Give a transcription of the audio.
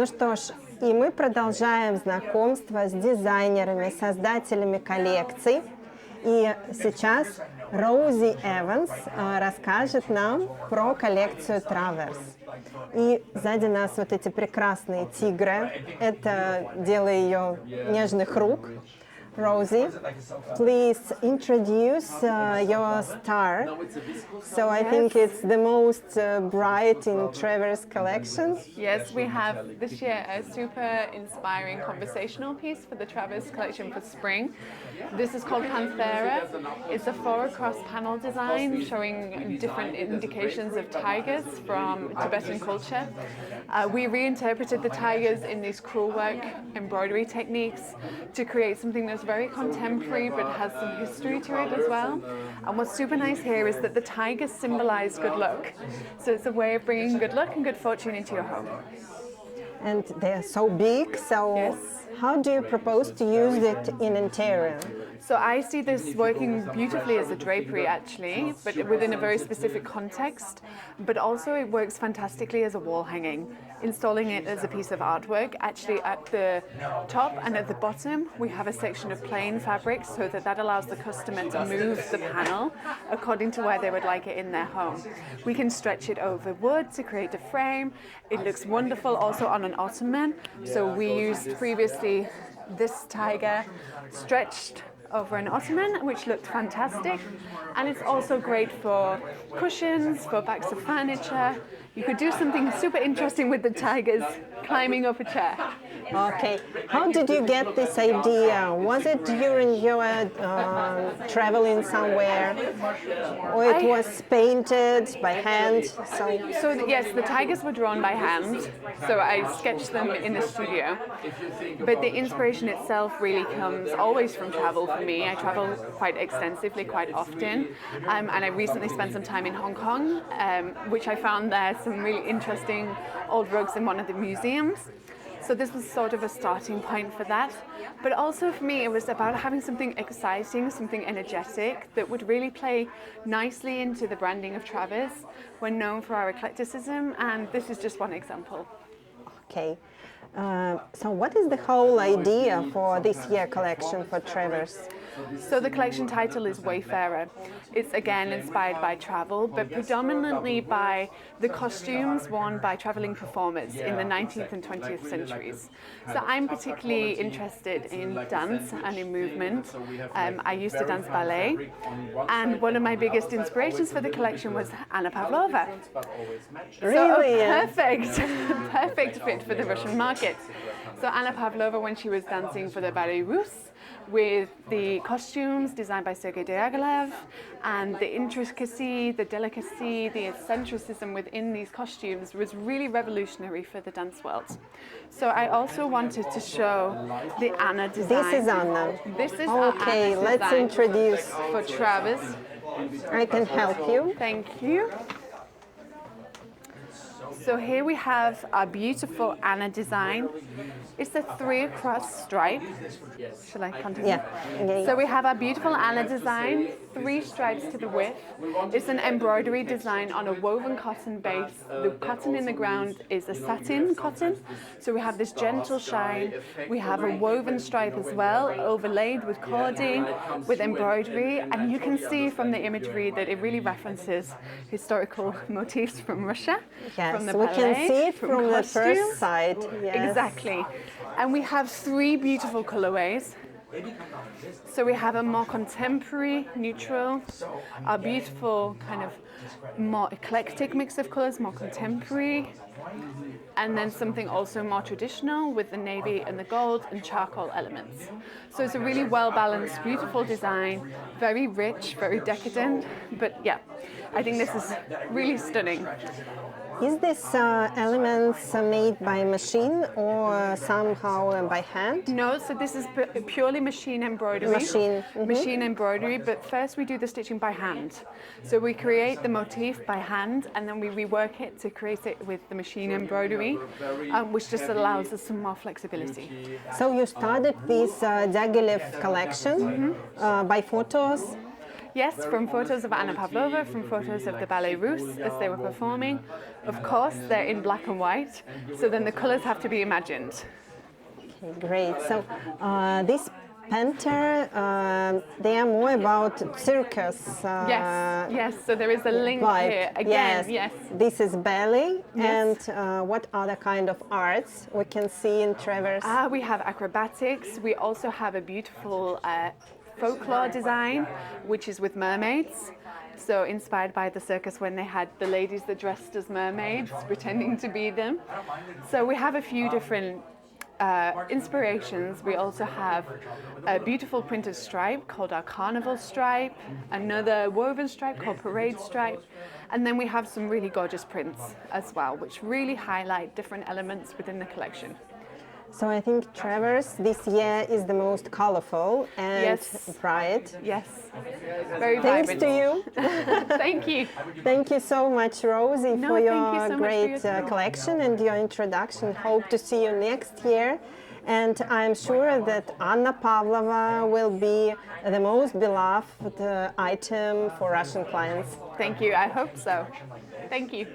Ну что ж, и мы продолжаем знакомство с дизайнерами, создателями коллекций. И сейчас Рози Эванс расскажет нам про коллекцию Travers. И сзади нас вот эти прекрасные тигры. Это дело ее нежных рук. Rosie, please introduce your star. So I think it's the most bright in Travers collection. Yes, we have this year a super inspiring conversational piece for the Travers collection for spring. This is called Panthera. It's a 4-across panel design showing different indications of tigers from Tibetan culture. We reinterpreted the tigers in these crewel work embroidery techniques to create something that's very contemporary but has some history to it as well. And what's super nice here is that the tigers symbolize good luck. So it's a way of bringing good luck and good fortune into your home. And they're so big, so Yes. How do you propose to use it in interior? So I see this working beautifully as a drapery actually, but within a very specific context, but also it works fantastically as a wall hanging. Installing it as a piece of artwork, actually at the top and at the bottom we have a section of plain fabric so that allows the customer to move the panel according to where they would like it in their home. We can stretch it over wood to create a frame. It looks wonderful also on an ottoman. So we used previously this tiger stretched over an ottoman, which looked fantastic, and it's also great for cushions, for backs of furniture. You could do something super interesting with the tigers climbing up a chair. Okay, how did you get this idea? Was it during your traveling somewhere, or it was painted by hand? So yes, the tigers were drawn by hand, so I sketched them in the studio. But the inspiration itself really comes always from travel for me. I travel quite extensively, quite often, and I recently spent some time in Hong Kong, which I found there some really interesting old rugs in one of the museums. So this was sort of a starting point for that. But also for me, it was about having something exciting, something energetic that would really play nicely into the branding of Travers. We're known for our eclecticism, and this is just one example. Okay. So what is the whole idea for this year collection for Travers? So the collection title is Wayfarer. It's again inspired by travel, but predominantly by the costumes worn by traveling performers in the 19th and 20th centuries. So I'm particularly interested in dance and in movement. I used to dance ballet, and one of my biggest inspirations for the collection was Anna Pavlova. Really? So perfect fit for the Russian market. So Anna Pavlova, when she was dancing for the Ballet Russe, with the costumes designed by Sergei Diaghilev, and the intricacy, the delicacy, the eccentricism within these costumes was really revolutionary for the dance world. So I also wanted to show the Anna design. This is Anna. This is okay, Anna's let's design introduce. for Travers. I can help you. Thank you. So here we have our beautiful Anna design. It's a 3-across stripe. Shall I continue? Yeah. Okay. So we have our beautiful Anna design, 3 stripes to the width. It's an embroidery design on a woven cotton base. The cotton in the ground is a satin cotton. So we have this gentle shine. We have a woven stripe as well, overlaid with cording, with embroidery. And you can see from the imagery that it really references historical motifs from Russia. Yes, From the we ballet, can see it from the costumes. first side. Yes. Exactly. And we have 3 beautiful colorways. So we have a more contemporary, neutral, a beautiful kind of more eclectic mix of colors, more contemporary, and then something also more traditional with the navy and the gold and charcoal elements. So it's a really well-balanced, beautiful design, very rich, very decadent, but yeah, I think this is really stunning. Is this elements made by machine or somehow by hand? No, so this is purely machine embroidery. Machine. Machine embroidery, but first we do the stitching by hand. So we create the motif by hand and then we rework it to create it with the machine embroidery, which just allows us some more flexibility. So you started this Diaghilev collection by photos? Yes, from photos of Anna Pavlova, from photos of the Ballet Russe as they were performing. Of course, they're in black and white, so then the colors have to be imagined. Okay, great. So this painter, they are more about circus. Yes. So there is a link Vibe. here again. Yes. This is ballet. Yes. And what other kind of arts we can see in Travers? We have acrobatics. We also have a beautiful folklore design, which is with mermaids. So inspired by the circus when they had the ladies that dressed as mermaids, pretending to be them. So we have a few different inspirations. We also have a beautiful printed stripe called our carnival stripe, another woven stripe called parade stripe, and then we have some really gorgeous prints as well, which really highlight different elements within the collection. So I think Travers this year is the most colorful and Yes. bright. Yes, very Thanks vibrant. to you. Thank you. Thank you so much, Rosie, No, for thank your you so much for great your time. collection and your introduction. Hope to see you next year. And I'm sure that Anna Pavlova will be the most beloved item for Russian clients. Thank you. I hope so. Thank you.